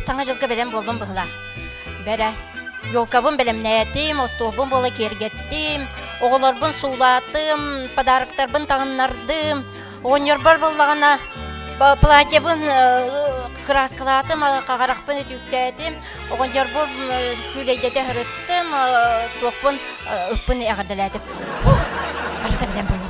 Sana жылқы беден болдым бұғыла. Бәрі, yolkabın belemneyetim, ostuğbun bola kergettim, oğularbın suulattım, padarıktarbın tağınlardım, oğunyarbар боллағана, платьебын краскалатым, кагаракпын үтүктәтим. Огон жарбы күләйдәтә хөрөттем, топын ыппын ягырдалатып. Арта белән буйны.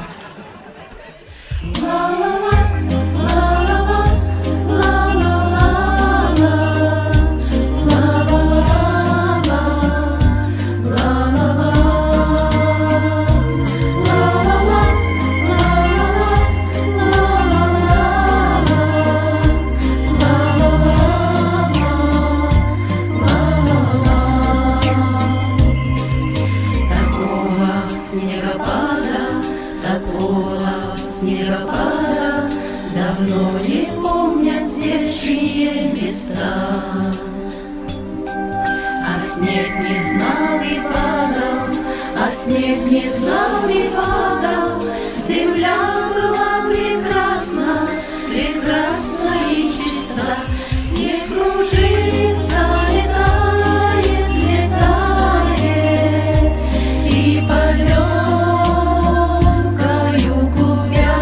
Давно не помнят здешние места, а снег не знал и падал, а снег не знал и падал. Земля была прекрасна, прекрасна и чиста. Снег кружится, летает, летает, и поземкою губя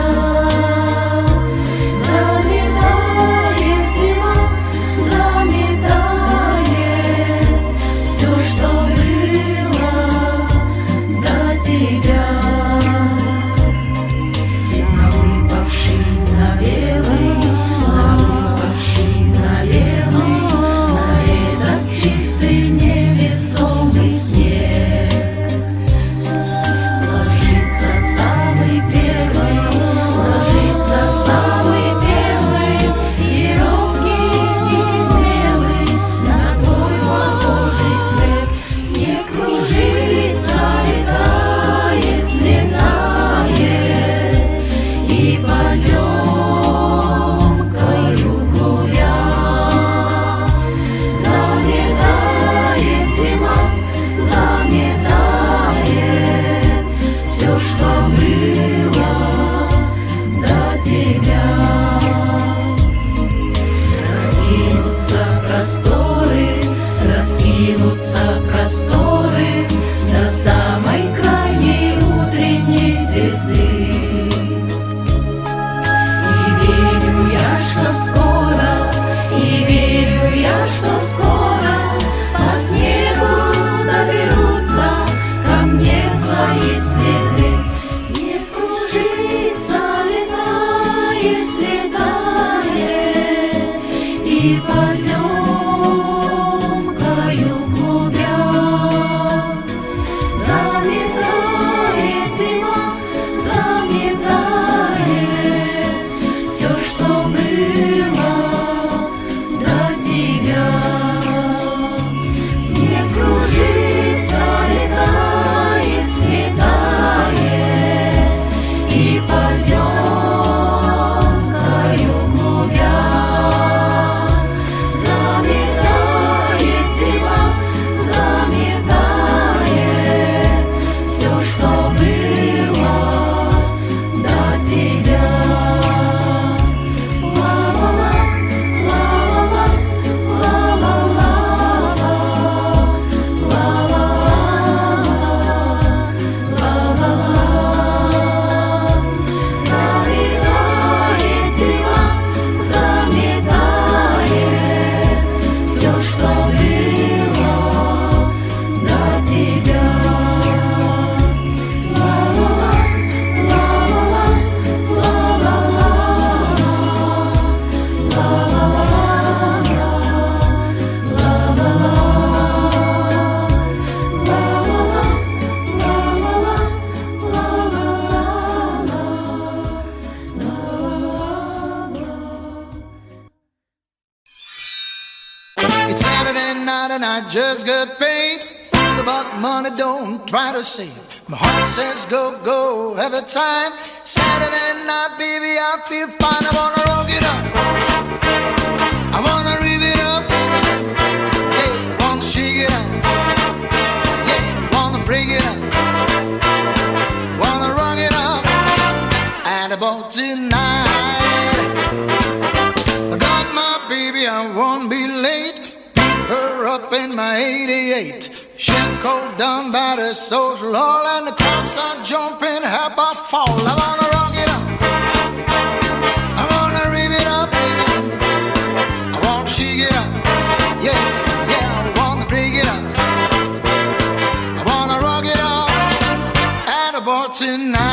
заметает зима, заметает все, что было до тебя. Выпавший на белый, на этот чистый невесомый снег ложится самый первый, и робкий, и смелый на твой похожий след. Снег кружится, летает, летает, и поземкою гуля заметает зима, заметает все, что было до тебя. Раскинутся просторы до самой крайней утренней звезды. И верю я, что скоро, по снегу доберутся ко мне твои следы. Снег кружится, летает, летает, и поземкою губя заметает зима, заметает все, что было до тебя. Снег кружится, летает, летает, и поземкою губя заметает зима, заметает все, что было до тебя. Заметает зима, заметает все, что было до тебя. It's Saturday night and I just got paid. Think about money, don't try to save. My heart says go, go every time. Saturday night, baby, I feel fine. I wanna rock it up, I wanna rev it up, yeah, I wanna shake it up, yeah, I wanna break it up, wanna rock it up. And about tonight, I got my baby, I won't be late. Pick her up in my 88. She'll go down by the social hall, and the crowds are jumping, help I fall. I wanna rock it up, I wanna rev it up, baby, I wanna shake it up. Yeah, yeah, I wanna break it up. I wanna rock it up at a bar tonight.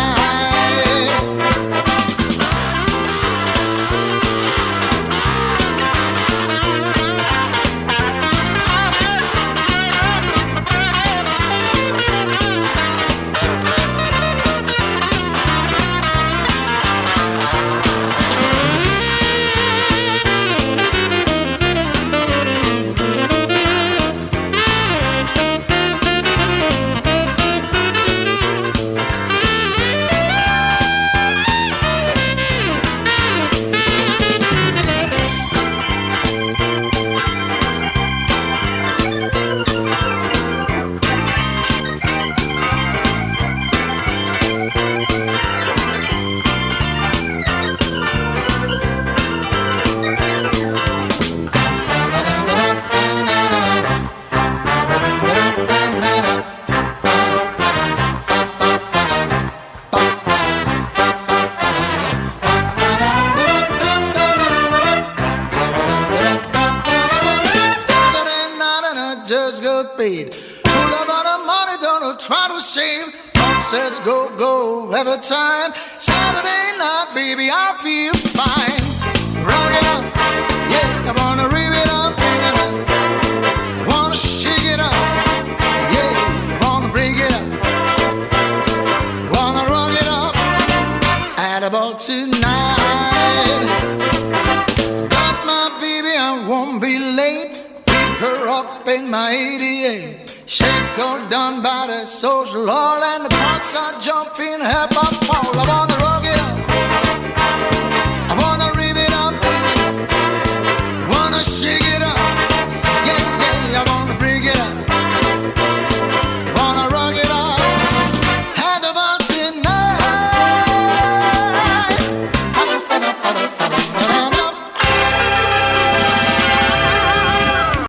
Just got paid. Full of all the money, don't try to save. Concerts go, go every time. Saturday night, baby, I feel fine. Rock it up, yeah, I wanna rev it up, baby. I wanna shake it up, yeah, I wanna break it up. Wanna rock it up at about tonight. Got my baby, I won't be late. Her up in my 88. Shake her down by the social hall, and the carts are jumping, help up fall. I wanna rock it up.